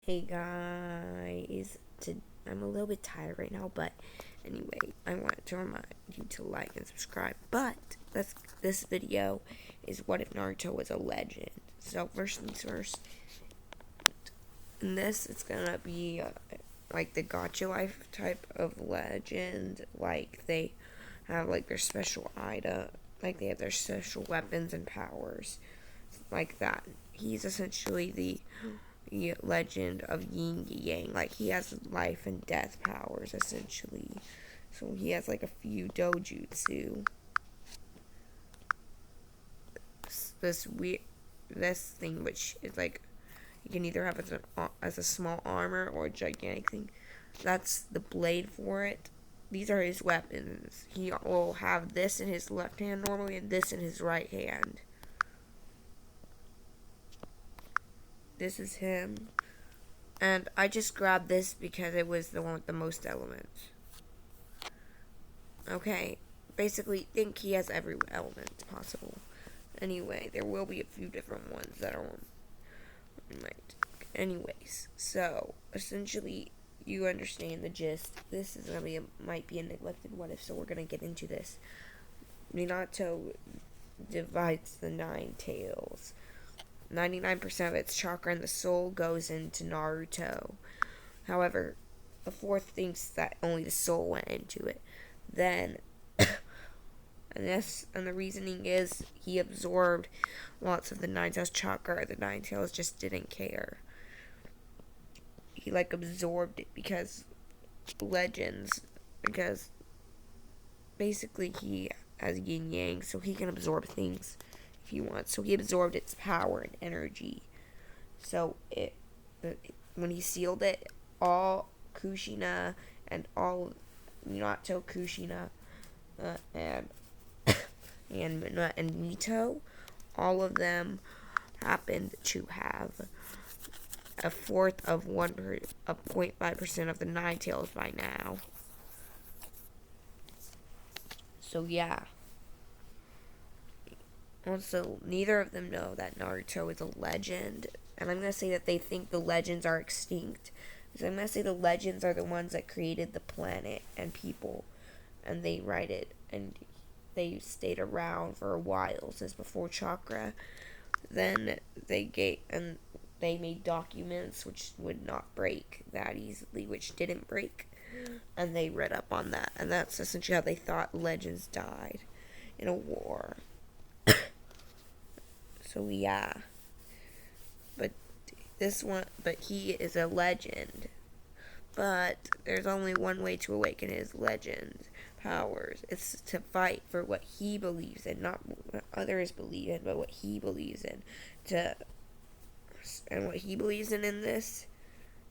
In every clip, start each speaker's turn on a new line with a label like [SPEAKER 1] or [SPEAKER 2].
[SPEAKER 1] Hey guys, I'm a little bit tired right now, but anyway, I want to remind you to like and subscribe. But this video is what if Naruto was a legend. So first things first, in this it's gonna be like the Gacha Life type of legend. Like they have like their special item, like they have their special weapons and powers, like that. He's essentially the legend of Yin Yang. Like he has life and death powers essentially. So he has like a few dojutsu. This weird, this thing which is like you can either have as a small armor or a gigantic thing. That's the blade for it. These are his weapons. He will have this in his left hand normally and this in his right hand. This is him. And I just grabbed this because it was the one with the most elements. Okay, basically think he has every element possible. Anyway, there will be a few different ones that are on. Right. Anyways, so essentially you understand the gist. This is might be a neglected what if, so we're gonna get into this. Minato divides the nine tails. 99% of its chakra and the soul goes into Naruto. However, the fourth thinks that only the soul went into it. Then, and the reasoning is he absorbed lots of the nine tails chakra. The nine tails just didn't care. He like absorbed it because legends, because basically he has yin yang, so he can absorb things if he wants. So he absorbed its power and energy. So when he sealed it, all Kushina and all Minato, Kushina, and Mito, all of them happened to have a fourth of 0.5% of the nine tails by now. So yeah. Also, neither of them know that Naruto is a legend. And I'm going to say that they think the legends are extinct. Because I'm going to say the legends are the ones that created the planet and people. And they write it. And they stayed around for a while, since before chakra. Then they made documents which would not break that easily, which didn't break. And they read up on that. And that's essentially how they thought legends died in a war. So yeah, but he is a legend. But there's only one way to awaken his legend powers. It's to fight for what he believes in, not what others believe in, but what he believes in. And what he believes in this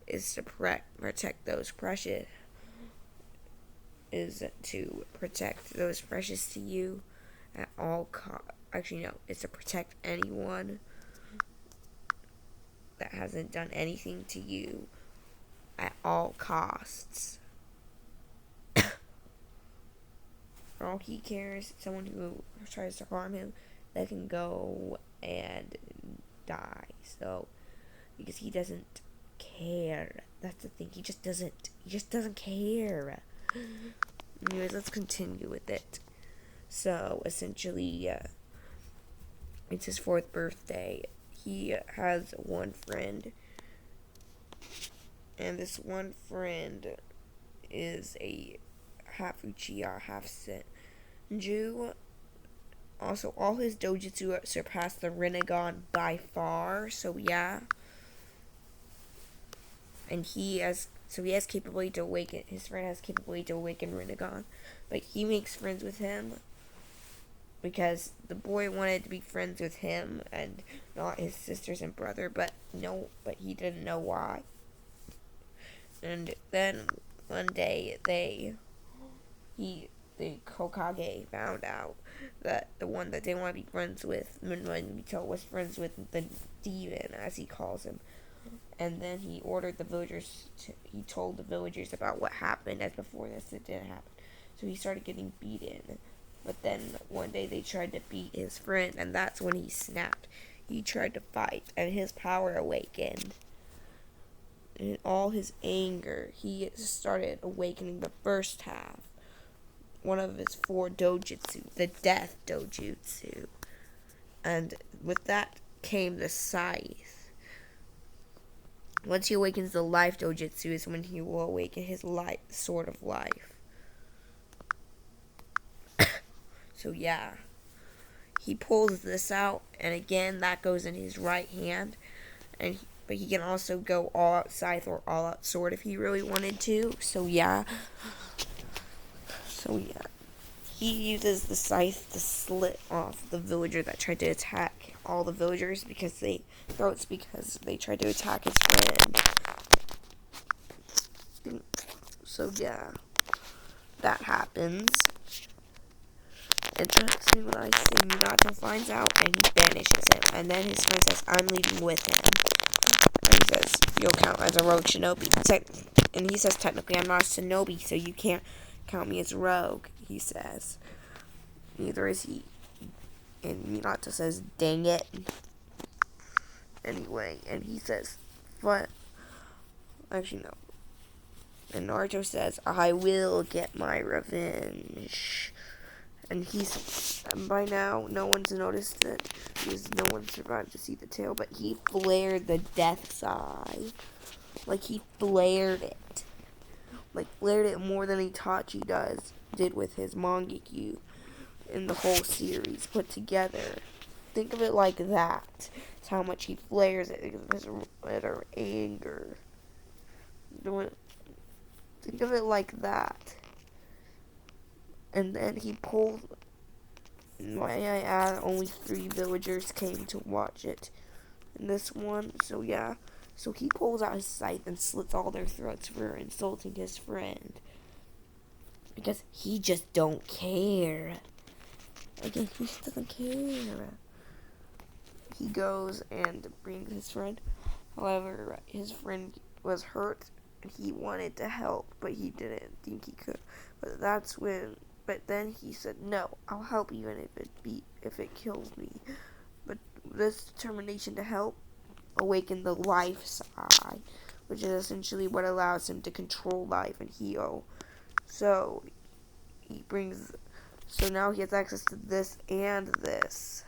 [SPEAKER 1] is to protect those precious. Is to protect those precious to you at all costs. Actually, no, it's to protect anyone that hasn't done anything to you at all costs. For all he cares, someone who tries to harm him, they can go and die. So, because he doesn't care. That's the thing. He just doesn't care. Anyways, let's continue with it. So, essentially, it's his 4th birthday. He has one friend. And this one friend is a half Uchiha, half Senju. Also, all his dojutsu surpass the Rinnegan by far. So, yeah. And he has capability to awaken. His friend has capability to awaken Rinnegan. But he makes friends with him because the boy wanted to be friends with him and not his sisters and brother, but he didn't know why. And then one day the Hokage found out that the one that they want to be friends with, Mito, was friends with the demon, as he calls him. And then he told the villagers about what happened, as before this it didn't happen. So he started getting beaten. But then one day they tried to beat his friend, and that's when he snapped. He tried to fight, and his power awakened. and in all his anger, he started awakening the first half, one of his 4 dojutsu, the death dojutsu. And with that came the scythe. Once he awakens the life dojutsu is when he will awaken his life, sword of life. So yeah, he pulls this out, and again that goes in his right hand, but he can also go all out scythe or all out sword if he really wanted to. So yeah, he uses the scythe to slit off the villager that tried to attack all the villagers because they tried to attack his friend. So yeah, that happens. And that's when I say Minato finds out and he banishes him. And then his friend says, I'm leaving with him. And he says, you'll count as a rogue shinobi. And he says, technically I'm not a shinobi, so you can't count me as rogue, he says. Neither is he. And Minato says, dang it. Anyway, and he says, what? Actually, no. And Naruto says, I will get my revenge. And by now, no one's noticed it, because no one survived to see the tail, but he flared the death's eye. Like, he flared it. Like, flared it more than Itachi did with his Mangekyu in the whole series put together. Think of it like that. It's how much he flares it because of his utter anger. Think of it like that. And then he pulled. May I add, only 3 villagers came to watch it in this one. So yeah. So he pulls out his scythe and slits all their throats for insulting his friend. Because he just don't care. Again, he just doesn't care. He goes and brings his friend. However, his friend was hurt and he wanted to help, but he didn't think he could. But then he said, no, I'll help even if it kills me. But this determination to help awakened the life side, which is essentially what allows him to control life and heal. So now he has access to this and this.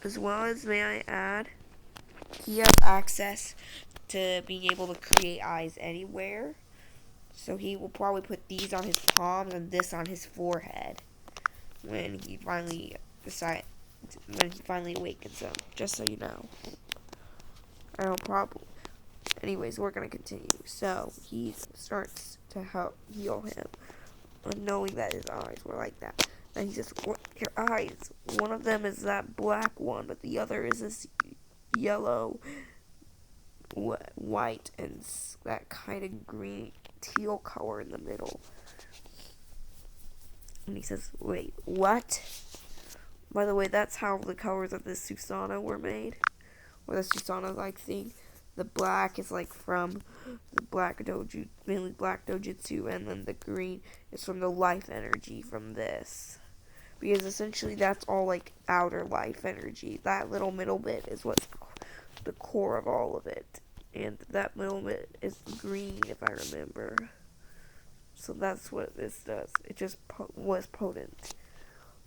[SPEAKER 1] As well as, may I add, he has access to being able to create eyes anywhere. So he will probably put these on his palms and this on his forehead when he finally awakens them. Just so you know. Anyways, we're gonna continue. So he starts to help heal him, knowing that his eyes were like that. And he says, your eyes. One of them is that black one, but the other is this yellow, white, and that kind of green, teal color in the middle. And he says, wait, what? By the way, that's how the colors of this Susanoo were made. Or the Susanoo-like thing. The black is like from the mainly black dojutsu, and then the green is from the life energy from this. Because essentially that's all like outer life energy. That little middle bit is what's the core of all of it. And that middle bit is green, if I remember. So that's what this does. It just was potent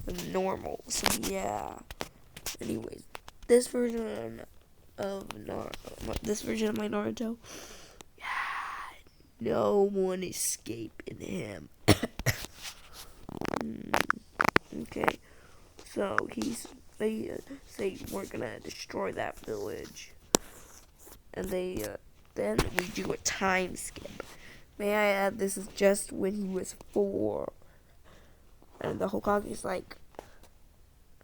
[SPEAKER 1] than normal. So yeah. Anyways, this version of my Naruto, no one escaping him. Okay, so they say we're gonna destroy that village, and then we do a time skip. May I add, this is just when he was 4, and the Hokage is like,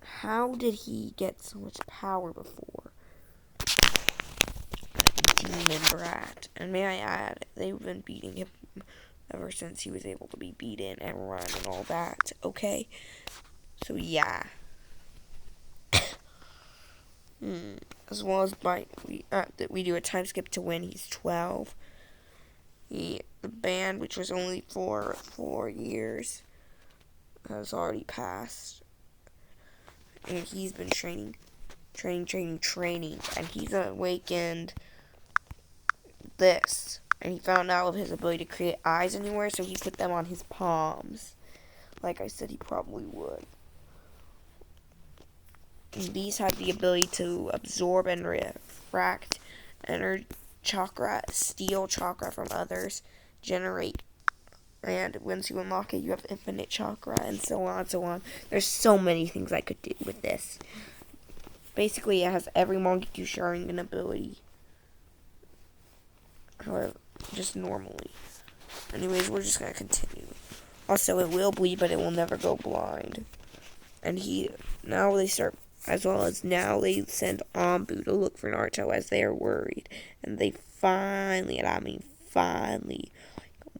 [SPEAKER 1] how did he get so much power before? Demon brat. And may I add, they've been beating him ever since he was able to be beaten and run and all that. Okay, so yeah. As well as we do a time skip to when he's 12. The ban, which was only for 4 years, has already passed, and he's been training, and he's awakened this. And he found out of his ability to create eyes anywhere, so he put them on his palms. Like I said, he probably would. And these have the ability to absorb and refract energy chakra, steal chakra from others, generate, and once you unlock it, you have infinite chakra, and so on and so on. There's so many things I could do with this. Basically, it has every Mangekyo Sharingan ability. However, just normally. Anyways, we're just gonna continue. Also, it will bleed, but it will never go blind. And now they send Anbu to look for Naruto as they are worried. And they finally, and I mean finally,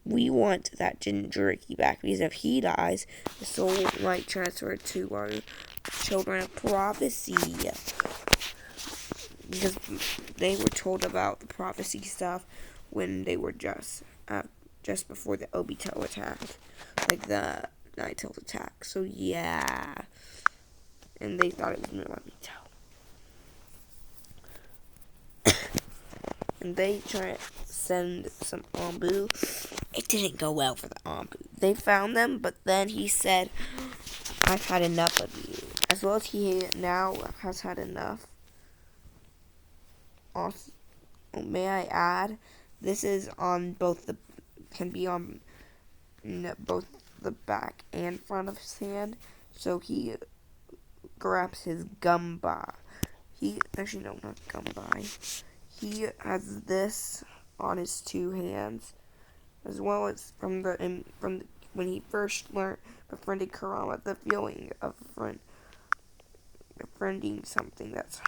[SPEAKER 1] we want that Jinchuriki back, because if he dies, the soul might transfer to our children of prophecy. Because they were told about the prophecy stuff when they were just before the Obito attack, like the Naito attack. So yeah, and they thought it was Obito, and they tried to send some Anbu. It didn't go well for the Anbu. They found them, but then he said, "I've had enough of you." As well as he now has had enough. Also, may I add, this is on both can be on both the back and front of his hand. So he grabs his gumba. Actually no, not gumbai. He has this on his two hands, as well as from when he first befriended Kurama, the feeling of befriending something that's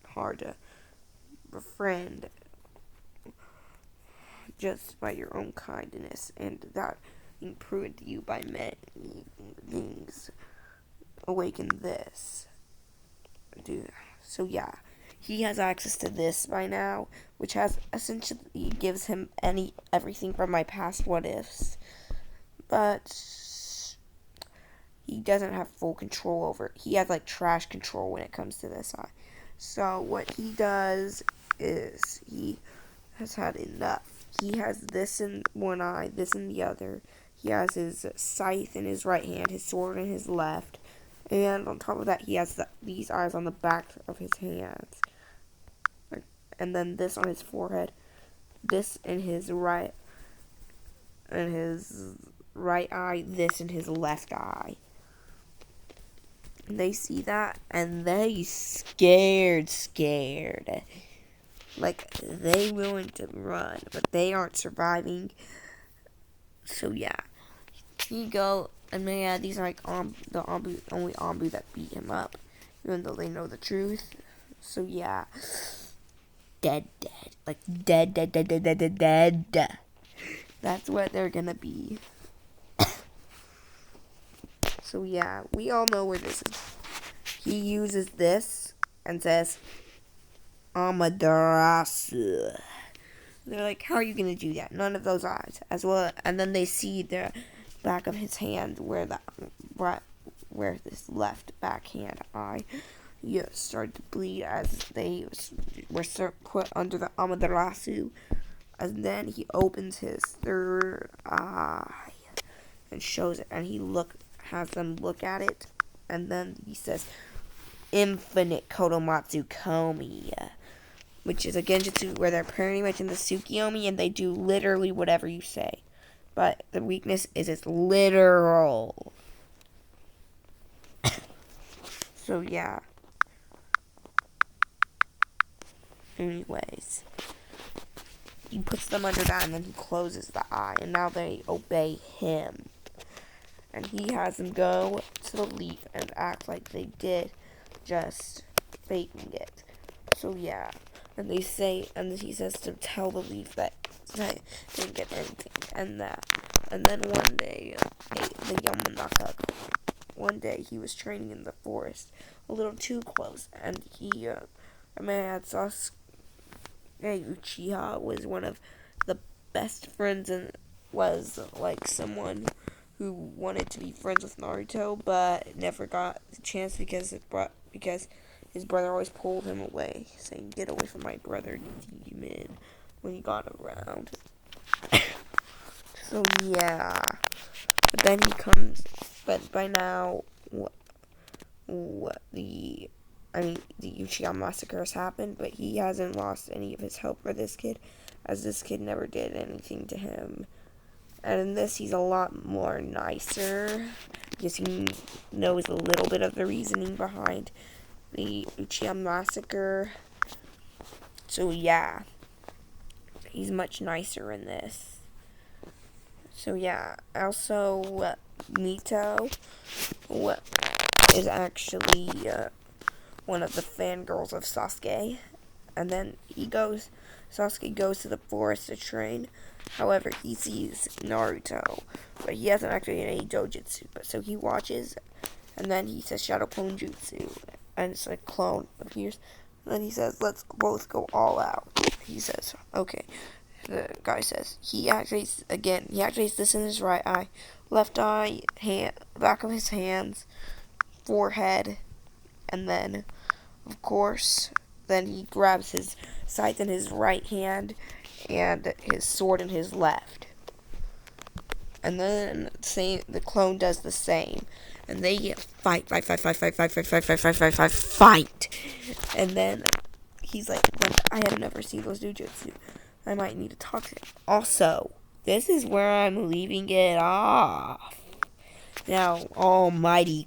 [SPEAKER 1] hard to befriend just by your own kindness, and that improved you by many things. Awaken this. So yeah, he has access to this by now, which has essentially gives him everything from my past what ifs, but he doesn't have full control over it. He has like trash control when it comes to this eye. So what he does is he has had enough. He has this in one eye, this in the other. He has his scythe in his right hand, his sword in his left, and on top of that, he has these eyes on the back of his hands, and then this on his forehead, this in his right eye, this in his left eye. And they see that, and they scared. Like, they willing to run, but they aren't surviving. So yeah, and man, these are like the only Anbu that beat him up, even though they know the truth. So yeah, dead, like dead. That's what they're gonna be. So yeah, we all know where this is. He uses this and says, Amaterasu. They're like, how are you gonna do that? None of those eyes. As well, and then they see the back of his hand where this left backhand eye started to bleed as they were put under the Amaterasu. And then he opens his third eye and shows it, and has them look at it, and then he says, Infinite Kodomatsu Komi, which is a genjutsu where they're pretty much in the Tsukiyomi, and they do literally whatever you say. But the weakness is it's literal. So yeah. Anyways, he puts them under that, and then he closes the eye, and now they obey him. And he has them go to the leaf and act like they did, just faking it. So yeah, and he says to tell the leaf that they didn't get anything, and then one day, the Yamanaka, one day he was training in the forest, a little too close, and Sasuke Uchiha was one of the best friends and was like someone who wanted to be friends with Naruto, but never got the chance because his brother always pulled him away, saying, "Get away from my brother, demon." when he got around. So yeah, but then he comes. But by now, the Uchiha massacre has happened, but he hasn't lost any of his hope for this kid, as this kid never did anything to him. And in this, he's a lot more nicer, because he knows a little bit of the reasoning behind the Uchiha massacre. So yeah, he's much nicer in this. So yeah, also Mito is actually one of the fangirls of Sasuke, and then Sasuke goes to the forest to train. However, he sees Naruto, but he hasn't activated any dojutsu. But so he watches, and then he says Shadow Clone Jutsu, and it's a clone appears. And then he says, "Let's both go all out." He says, "Okay." The guy says he activates this in his right eye, left eye, back of his hands, forehead, and then, of course, then he grabs his scythe in his right hand and his sword in his left. And then the clone does the same. And they fight. And then he's like, I have never seen those jujutsu. I might need to talk to him. Also, this is where I'm leaving it off. Now, almighty